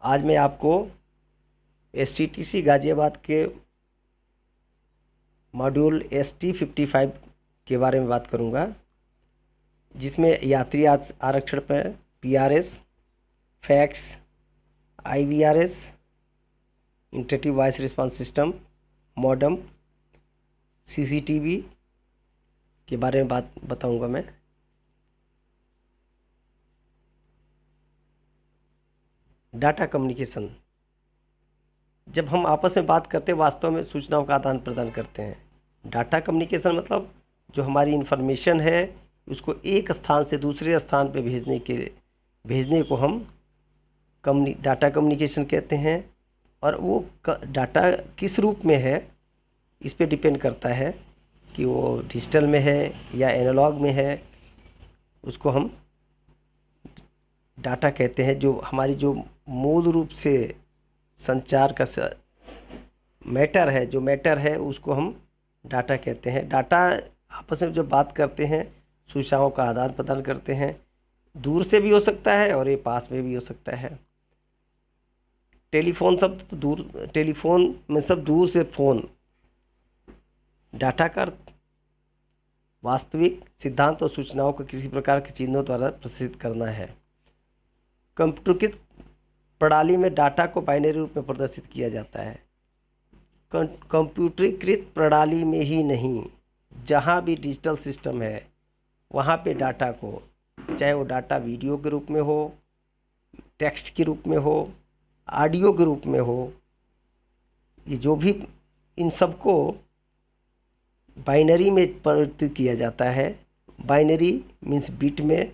आज मैं आपको STTC गाज़ियाबाद के मॉड्यूल ST55 के बारे में बात करूंगा, जिसमें यात्री आरक्षण पर PRS, fax, IVRS, interactive voice response system, modem, CCTV के बारे में बात बताऊंगा मैं। डाटा कम्युनिकेशन, जब हम आपस में बात करते हैं वास्तव में सूचनाओं का आदान प्रदान करते हैं। डाटा कम्युनिकेशन मतलब जो हमारी इन्फॉर्मेशन है उसको एक स्थान से दूसरे स्थान पे भेजने को हम डाटा कम्युनिकेशन कहते हैं। और वो डाटा किस रूप में है इस पे डिपेंड करता है कि वो डिजिटल में है या एनालॉग में है। उसको हम डाटा कहते हैं। जो हमारी जो मूल रूप से संचार का मैटर है उसको हम डाटा कहते हैं। डाटा आपस में जो बात करते हैं, सूचनाओं का आदान प्रदान करते हैं, दूर से भी हो सकता है और ये पास में भी हो सकता है। टेलीफोन में सब दूर से फोन। डाटा का वास्तविक सिद्धांत और सूचनाओं को किसी प्रकार के चिन्हों द्वारा प्रदर्शित करना है। कंप्यूटरीकृत प्रणाली में डाटा को बाइनरी रूप में प्रदर्शित किया जाता है। कंप्यूटरीकृत प्रणाली में ही नहीं, जहाँ भी डिजिटल सिस्टम है वहाँ पे डाटा को, चाहे वो डाटा वीडियो के रूप में हो, टेक्स्ट के रूप में हो, ऑडियो के रूप में हो, ये जो भी, इन सबको बाइनरी में परिवर्तित किया जाता है। बाइनरी मीन्स बिट में,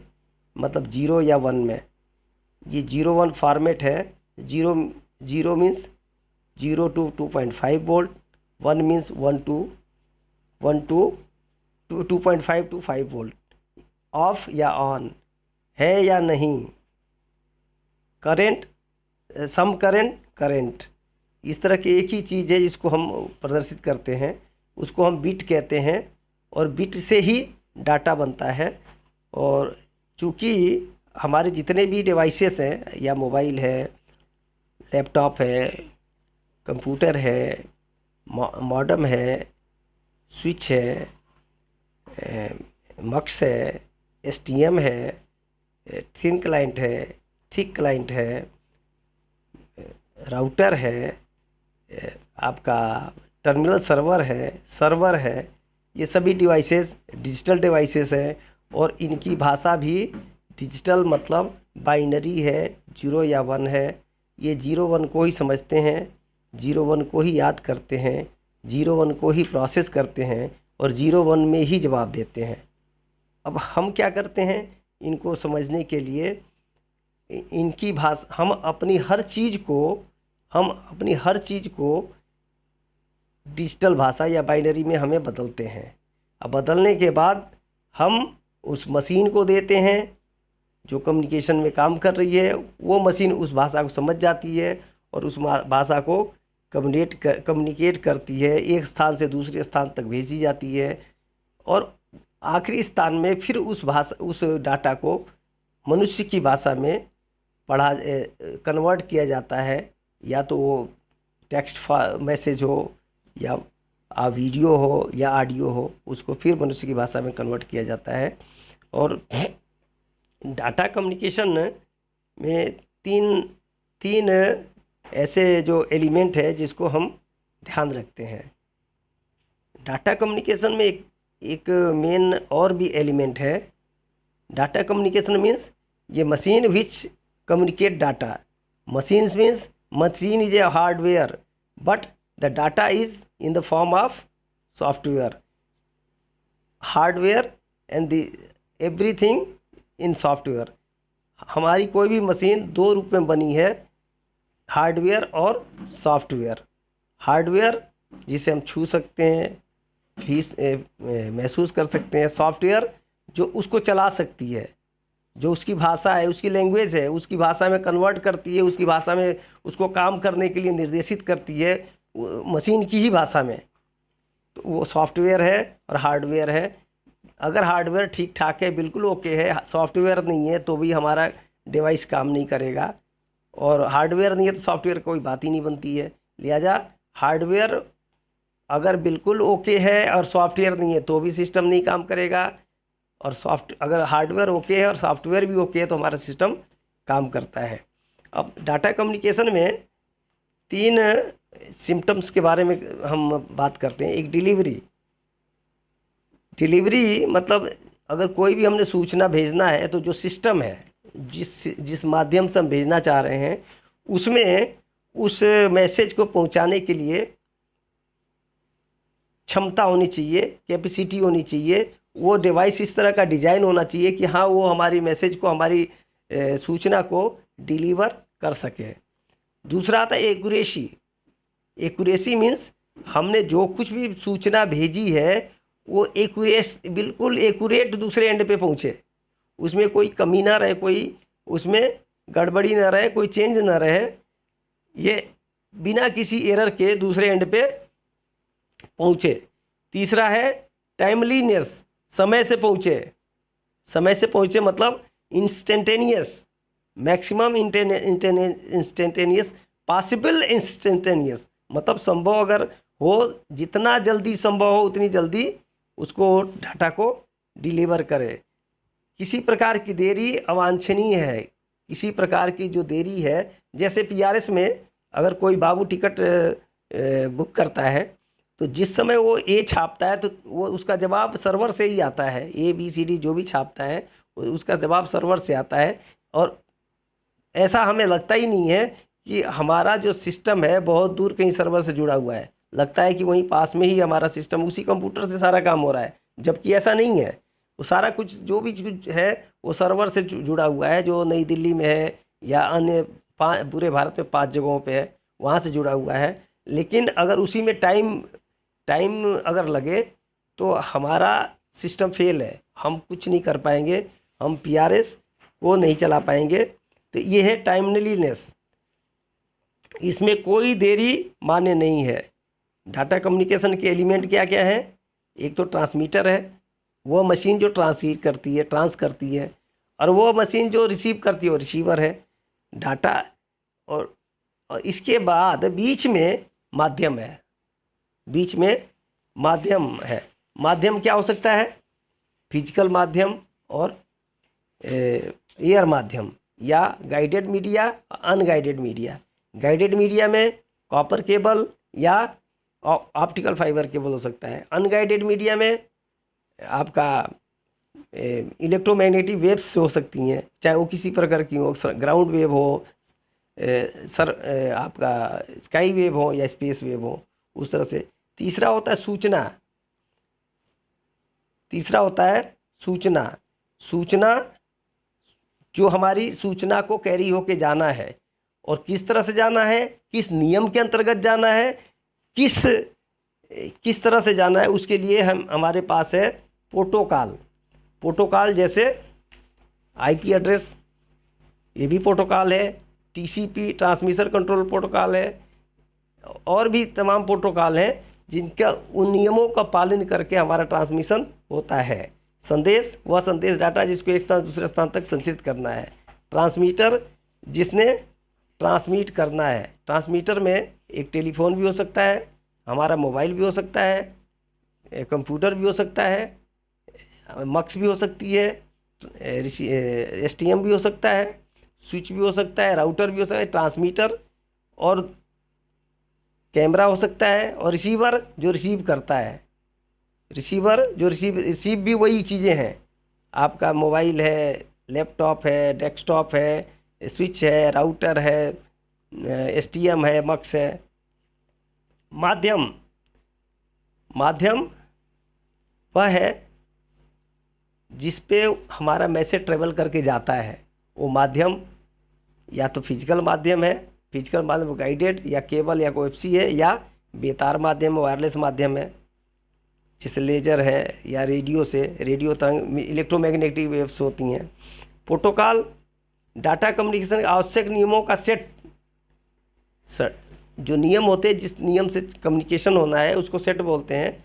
मतलब 0 या 1 में। ये 0-1 फॉर्मेट है। 0 means 0 to 2.5 volt, 1 means 1 to 2.5 to 5 volt. Of या ऑन है या नहीं, करेंट, सम करेंट, इस तरह की एक ही चीज़ है जिसको हम प्रदर्शित करते हैं, उसको हम बिट कहते हैं। और बिट से ही डाटा बनता है। और चूँकि हमारे जितने भी डिवाइसेस हैं, या मोबाइल है, लैपटॉप है, कंप्यूटर है, मॉडम है, स्विच है, मक्स है, STM है, थिन क्लाइंट है, थिक क्लाइंट है, राउटर है, आपका टर्मिनल सर्वर है। ये सभी डिवाइसेस डिजिटल डिवाइसेस हैं और इनकी भाषा भी डिजिटल मतलब बाइनरी है, 0 या 1 है। ये 0-1 को ही समझते हैं, 0-1 को ही याद करते हैं, 0-1 को ही प्रोसेस करते हैं और 0-1 में ही जवाब देते हैं। अब हम क्या करते हैं, इनको समझने के लिए इनकी भाषा, हम अपनी हर चीज़ को डिजिटल भाषा या बाइनरी में हमें बदलते हैं। अब बदलने के बाद हम उस मशीन को देते हैं जो कम्युनिकेशन में काम कर रही है। वो मशीन उस भाषा को समझ जाती है और उस भाषा को कम्युनिकेट करती है, एक स्थान से दूसरे स्थान तक भेजी जाती है। और आखिरी स्थान में फिर उस डाटा को मनुष्य की भाषा में कन्वर्ट किया जाता है। या तो वो टेक्स्ट मैसेज हो, या वीडियो हो, या ऑडियो हो, उसको फिर मनुष्य की भाषा में कन्वर्ट किया जाता है। और डाटा कम्युनिकेशन में तीन ऐसे जो एलिमेंट है जिसको हम ध्यान रखते हैं। डाटा कम्युनिकेशन में एक मेन और भी एलिमेंट है। डाटा कम्युनिकेशन मीन्स ये machine which communicate data. Machine means machine is a hardware, but the data is in the form of software. Hardware and the everything in software. हमारी कोई भी machine दो रूप में बनी है, हार्डवेयर और सॉफ्टवेयर। हार्डवेयर जिसे हम छू सकते हैं, महसूस कर सकते हैं। सॉफ्टवेयर जो उसको चला सकती है, जो उसकी भाषा है, उसकी लैंग्वेज है, उसकी भाषा में कन्वर्ट करती है, उसकी भाषा में उसको काम करने के लिए निर्देशित करती है, मशीन की ही भाषा में। तो वो सॉफ्टवेयर है और हार्डवेयर है। अगर हार्डवेयर ठीक ठाक है, बिल्कुल ओके है, सॉफ्टवेयर नहीं है, तो भी हमारा डिवाइस काम नहीं करेगा। और हार्डवेयर नहीं है तो सॉफ्टवेयर कोई बात ही नहीं बनती है। लिहाजा हार्डवेयर अगर बिल्कुल ओके है और सॉफ्टवेयर नहीं है तो भी सिस्टम नहीं काम करेगा, और अगर हार्डवेयर ओके है और सॉफ्टवेयर भी ओके है तो हमारा सिस्टम काम करता है। अब डाटा कम्युनिकेशन में 3 सिम्टम्स के बारे में हम बात करते हैं। एक डिलीवरी मतलब अगर कोई भी हमने सूचना भेजना है तो जो सिस्टम है, जिस माध्यम से हम भेजना चाह रहे हैं, उसमें उस मैसेज को पहुंचाने के लिए क्षमता होनी चाहिए, कैपेसिटी होनी चाहिए, वो डिवाइस इस तरह का डिज़ाइन होना चाहिए कि हाँ वो हमारी मैसेज को, हमारी सूचना को डिलीवर कर सके। दूसरा आता है एक्यूरेसी मीन्स हमने जो कुछ भी सूचना भेजी है वो बिल्कुल एक्यूरेट दूसरे एंड पे पहुँचे, उसमें कोई कमी ना रहे, कोई उसमें गड़बड़ी ना रहे, कोई चेंज ना रहे, ये बिना किसी एरर के दूसरे एंड पे पहुँचे। तीसरा है टाइमलीनेस, समय से पहुँचे मतलब instantaneous, maximum instantaneous, possible instantaneous, मतलब संभव अगर हो, जितना जल्दी संभव हो उतनी जल्दी उसको डाटा को डिलीवर करे। किसी प्रकार की देरी अवांछनीय है। किसी प्रकार की जो देरी है, जैसे PRS में अगर कोई बाबू टिकट बुक करता है तो जिस समय वो A छापता है तो वो उसका जवाब सर्वर से ही आता है, ABCD जो भी छापता है उसका जवाब सर्वर से आता है। और ऐसा हमें लगता ही नहीं है कि हमारा जो सिस्टम है बहुत दूर कहीं सर्वर से जुड़ा हुआ है, लगता है कि वहीं पास में ही हमारा सिस्टम, उसी कंप्यूटर से सारा काम हो रहा है, जबकि ऐसा नहीं है। वो सारा कुछ जो भी कुछ है वो सर्वर से जुड़ा हुआ है, जो नई दिल्ली में है या अन्य पूरे भारत में 5 जगहों पे है, वहाँ से जुड़ा हुआ है। लेकिन अगर उसी में टाइम अगर लगे तो हमारा सिस्टम फेल है, हम कुछ नहीं कर पाएंगे, हम PRS को नहीं चला पाएंगे। तो ये है टाइमलीनेस, इसमें कोई देरी मान्य नहीं है। डाटा कम्युनिकेशन के एलिमेंट क्या क्या हैं? एक तो ट्रांसमीटर है, वो मशीन जो ट्रांस करती है, और वो मशीन जो रिसीव करती है वो रिसीवर है डाटा। और इसके बाद बीच में माध्यम है, माध्यम क्या हो सकता है? फिजिकल माध्यम और एयर माध्यम, या guided media, unguided media. Guided media में कॉपर केबल या ऑप्टिकल फाइबर केबल हो सकता है। अनगाइडेड मीडिया में आपका इलेक्ट्रोमैग्नेटिक वेव्स हो सकती हैं, चाहे वो किसी प्रकार की हो, ग्राउंड वेव हो, आपका स्काई वेव हो या स्पेस वेव हो, उस तरह से। तीसरा होता है सूचना जो हमारी सूचना को कैरी होके जाना है, और किस तरह से जाना है, किस नियम के अंतर्गत जाना है, किस तरह से जाना है, उसके लिए हमारे पास है प्रोटोकॉल। जैसे IP एड्रेस, ये भी प्रोटोकॉल है। TCP ट्रांसमिशन कंट्रोल प्रोटोकॉल है, और भी तमाम प्रोटोकॉल हैं जिनका उन नियमों का पालन करके हमारा ट्रांसमिशन होता है। संदेश, वह संदेश डाटा जिसको एक स्थान से दूसरे स्थान तक संचारित करना है। ट्रांसमीटर, जिसने ट्रांसमिट करना है। ट्रांसमीटर में एक टेलीफोन भी हो सकता है, हमारा मोबाइल भी हो सकता है, कंप्यूटर भी हो सकता है, मक्स भी हो सकती है, STM भी हो सकता है, स्विच भी हो सकता है, राउटर भी हो सकता है। ट्रांसमीटर और कैमरा हो सकता है, और रिसीवर जो रिसीव करता है। रिसीव भी वही चीज़ें हैं, आपका मोबाइल है, लैपटॉप है, डेस्कटॉप है, स्विच है, राउटर है, STM है, मक्स है। माध्यम वह है जिस पे हमारा मैसेज ट्रेवल करके जाता है। वो माध्यम या तो फिजिकल माध्यम है, गाइडेड या केबल या कोएक्सी है, या बेतार माध्यम, वायरलेस माध्यम है, जैसे लेजर है, या रेडियो तरंग, इलेक्ट्रोमैग्नेटिक वेव्स होती हैं। प्रोटोकॉल डाटा कम्युनिकेशन आवश्यक नियमों का सेट, जो नियम होते हैं, जिस नियम से कम्युनिकेशन होना है उसको सेट बोलते हैं।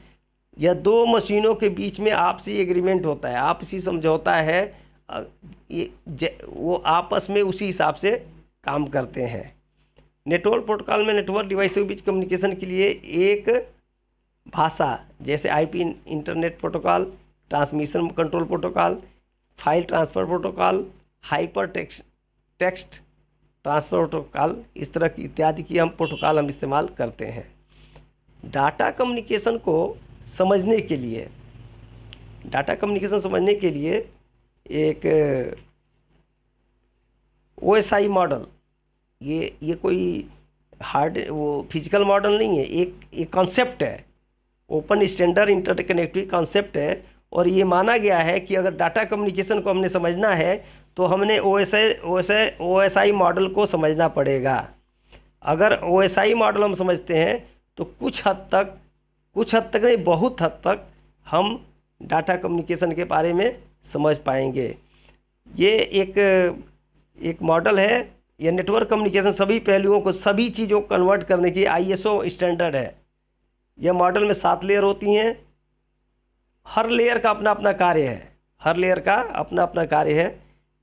यह 2 मशीनों के बीच में आपसी एग्रीमेंट होता है, आपसी समझौता है, वो आपस में उसी हिसाब से काम करते हैं। नेटवर्क प्रोटोकॉल में नेटवर्क डिवाइसों के बीच कम्युनिकेशन के लिए एक भाषा जैसे IP internet protocol, transmission control protocol, file transfer protocol, hyper text transfer protocol, इस तरह की इत्यादि की हम प्रोटोकॉल हम इस्तेमाल करते हैं। डाटा कम्युनिकेशन को समझने के लिए, डाटा कम्युनिकेशन समझने के लिए एक ओएसआई मॉडल, ये कोई हार्ड वो फिजिकल मॉडल नहीं है, एक कॉन्सेप्ट है, ओपन स्टैंडर्ड इंटरकनेक्टिविटी कॉन्सेप्ट है। और ये माना गया है कि अगर डाटा कम्युनिकेशन को हमने समझना है तो हमने ओएसआई मॉडल को समझना पड़ेगा। अगर ओएसआई मॉडल हम समझते हैं तो कुछ हद तक नहीं, बहुत हद तक हम डाटा कम्युनिकेशन के बारे में समझ पाएंगे। ये एक मॉडल है, यह नेटवर्क कम्युनिकेशन सभी पहलुओं को, सभी चीज़ों को कन्वर्ट करने की आईएसओ स्टैंडर्ड है। यह मॉडल में 7 लेयर होती हैं, हर लेयर का अपना अपना कार्य है, हर लेयर का अपना अपना कार्य है।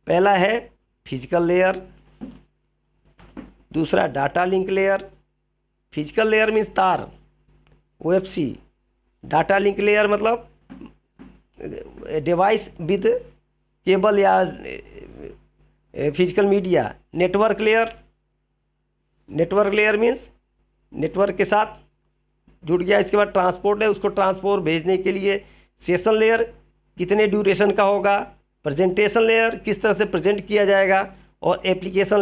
पहला है फिजिकल लेयर, दूसरा data link layer. Physical layer means तार, ओएफसी। डाटा लिंक लेयर मतलब डिवाइस विद केबल या physical media. Network layer means network के साथ जुड़ गया। इसके बाद ट्रांसपोर्ट है, उसको ट्रांसपोर्ट भेजने के लिए। सेशन लेयर कितने ड्यूरेशन का होगा। प्रेजेंटेशन लेयर किस तरह से प्रेजेंट किया जाएगा। और एप्लीकेशन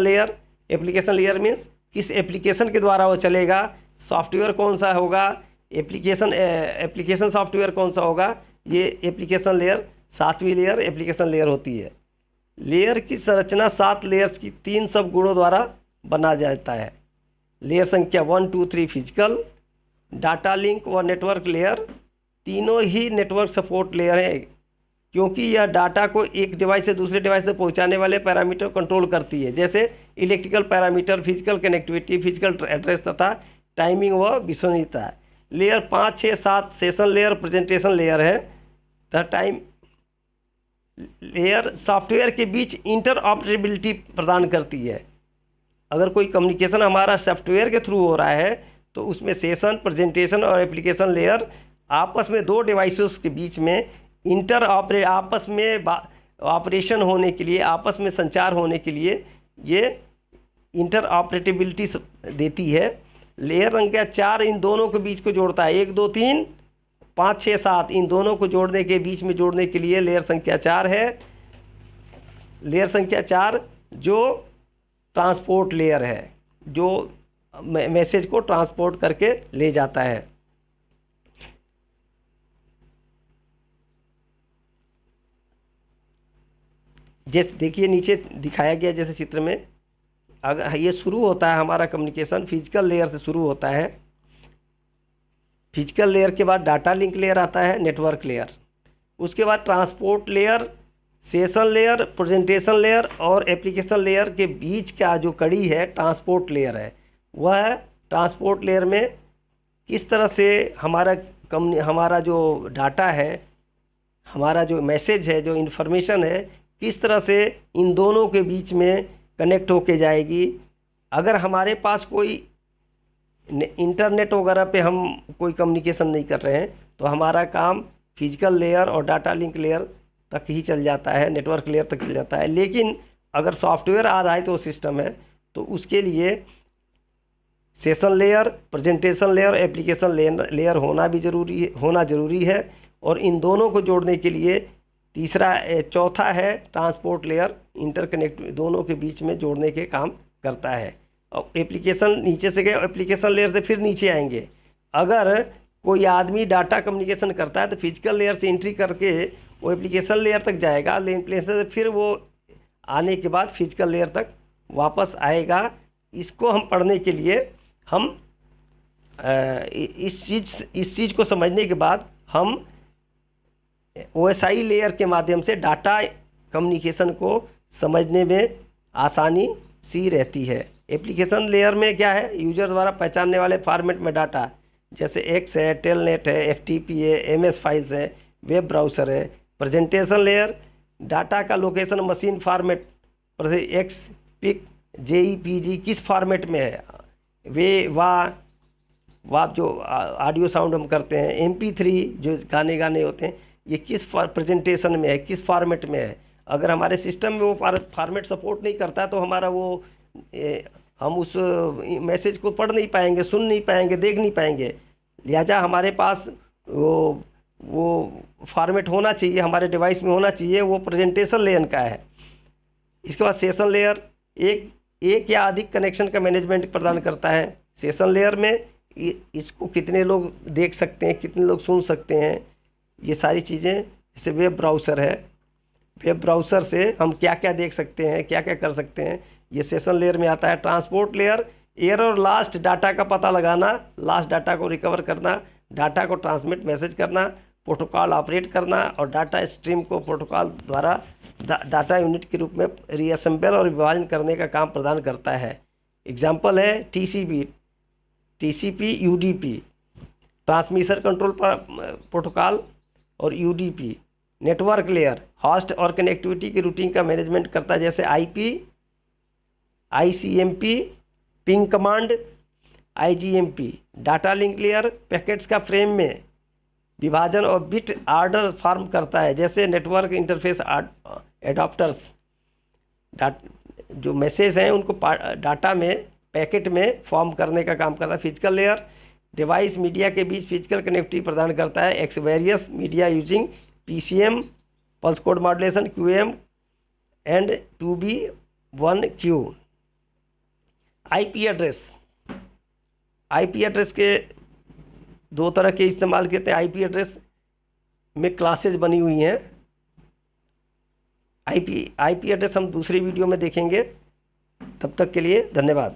लेयर मीन्स किस एप्लीकेशन के द्वारा वो चलेगा, सॉफ्टवेयर कौन सा होगा, एप्लीकेशन सॉफ्टवेयर कौन सा होगा। ये एप्लीकेशन लेयर, 7वीं लेयर एप्लीकेशन लेयर होती है। लेयर की संरचना 7 लेयर्स की 3 सब गुणों द्वारा बना जाता है। लेयर संख्या 1, 2, 3 फिजिकल, डाटा लिंक व नेटवर्क लेयर तीनों ही नेटवर्क सपोर्ट लेयर है, क्योंकि यह डाटा को एक डिवाइस से दूसरे डिवाइस से पहुंचाने वाले पैरामीटर कंट्रोल करती है, जैसे electrical parameter, physical connectivity, physical address तथा टाइमिंग व विश्वसनीयता। Layer 5, 6, 7 session layer, presentation layer है तथा टाइम लेयर सॉफ्टवेयर के बीच इंटरऑपरेबिलिटी प्रदान करती है। अगर कोई कम्युनिकेशन हमारा सॉफ्टवेयर के थ्रू हो रहा है तो उसमें सेशन, प्रेजेंटेशन और एप्लीकेशन लेयर आपस में 2 डिवाइसेस के बीच में आपस में ऑपरेशन होने के लिए, आपस में संचार होने के लिए ये इंटरऑपरेटिबिलिटी देती है। लेयर संख्या 4 इन दोनों के बीच को जोड़ता है। 1, 2, 3, 5, 6, 7 इन दोनों को जोड़ने के बीच में जोड़ने के लिए लेयर संख्या 4 है। लेयर संख्या 4 जो ट्रांसपोर्ट लेयर है, जो मैसेज को ट्रांसपोर्ट करके ले जाता है। जैसे देखिए नीचे दिखाया गया जैसे चित्र में, अगर ये शुरू होता है हमारा कम्युनिकेशन फिजिकल लेयर से शुरू होता है। फिजिकल लेयर के बाद डाटा लिंक लेयर आता है, नेटवर्क लेयर, उसके बाद transport layer, session layer, presentation layer और एप्लीकेशन लेयर के बीच का जो कड़ी है ट्रांसपोर्ट लेयर है। वह ट्रांसपोर्ट लेयर में किस तरह से हमारा जो डाटा है, हमारा जो मैसेज है, जो इन्फॉर्मेशन है, किस तरह से इन दोनों के बीच में कनेक्ट होके जाएगी। अगर हमारे पास कोई इंटरनेट वगैरह पे हम कोई कम्युनिकेशन नहीं कर रहे हैं तो हमारा काम फिजिकल लेयर और डाटा लिंक लेयर तक ही चल जाता है, नेटवर्क लेयर तक चल जाता है। लेकिन अगर सॉफ्टवेयर आधारित वो सिस्टम है तो उसके लिए session layer, presentation layer, application layer होना ज़रूरी है। और इन दोनों को जोड़ने के लिए चौथा है ट्रांसपोर्ट लेयर, इंटरकनेक्ट दोनों के बीच में जोड़ने के काम करता है। और एप्लीकेशन नीचे से गए, एप्लीकेशन लेयर से फिर नीचे आएंगे। अगर कोई आदमी डाटा कम्युनिकेशन करता है तो फिजिकल लेयर से एंट्री करके वो एप्लीकेशन लेयर तक जाएगा, एप्लीकेशन से फिर वो आने के बाद फिजिकल लेयर तक वापस आएगा। इसको हम पढ़ने के लिए हम इस चीज़ को समझने के बाद हम ओएसआई लेयर के माध्यम से डाटा कम्युनिकेशन को समझने में आसानी सी रहती है। एप्लीकेशन लेयर में क्या है, यूजर द्वारा पहचानने वाले फॉर्मेट में डाटा, जैसे एक्स है, टेलनेट है, एफटीपी है, एमएस फाइल्स है, वेब ब्राउज़र है। प्रेजेंटेशन लेयर डाटा का location machine format, X, pic, JPG किस फॉर्मेट में है, वे वाह जो ऑडियो साउंड हम करते हैं, MP3 जो गाने होते हैं, ये किस प्रेजेंटेशन में है, किस फॉर्मेट में है। अगर हमारे सिस्टम में वो फॉर्मेट सपोर्ट नहीं करता तो हमारा वो हम उस मैसेज को पढ़ नहीं पाएंगे, सुन नहीं पाएंगे, देख नहीं पाएंगे। लिहाजा हमारे पास वो फॉर्मेट होना चाहिए, हमारे डिवाइस में होना चाहिए, वो प्रेजेंटेशन लेयर का है। इसके बाद सेशन लेयर एक या अधिक कनेक्शन का मैनेजमेंट प्रदान करता है। सेशन लेयर में इसको कितने लोग देख सकते हैं, कितने लोग सुन सकते हैं, ये सारी चीज़ें। जैसे वेब ब्राउज़र है, वेब ब्राउज़र से हम क्या क्या देख सकते हैं, क्या क्या कर सकते हैं, ये सेशन लेयर में आता है। ट्रांसपोर्ट लेयर एयर और लास्ट डाटा का पता लगाना, लास्ट डाटा को रिकवर करना, डाटा को ट्रांसमिट मैसेज करना, प्रोटोकॉल ऑपरेट करना और डाटा स्ट्रीम को प्रोटोकॉल द्वारा डाटा यूनिट के रूप में रीअसेंबल और विभाजन करने का काम प्रदान करता है। एग्जाम्पल है TCP UDP transmission control protocol और UDP नेटवर्क लेयर होस्ट और कनेक्टिविटी की रूटिंग का मैनेजमेंट करता है, जैसे IP ICMP ping command IGMP। Data link layer packets का फ्रेम में विभाजन और बिट ऑर्डर फॉर्म करता है, जैसे नेटवर्क इंटरफेस एडाप्टर्स जो मैसेज हैं उनको डाटा में पैकेट में फॉर्म करने का काम करता है। फिजिकल लेयर डिवाइस मीडिया के बीच फिजिकल कनेक्टिविटी प्रदान करता है, x various media using PCM pulse code modulation QAM and 2B1Q। IP address के दो तरह के इस्तेमाल करते हैं। IP एड्रेस में क्लासेज बनी हुई हैं। IP एड्रेस हम दूसरी वीडियो में देखेंगे। तब तक के लिए धन्यवाद।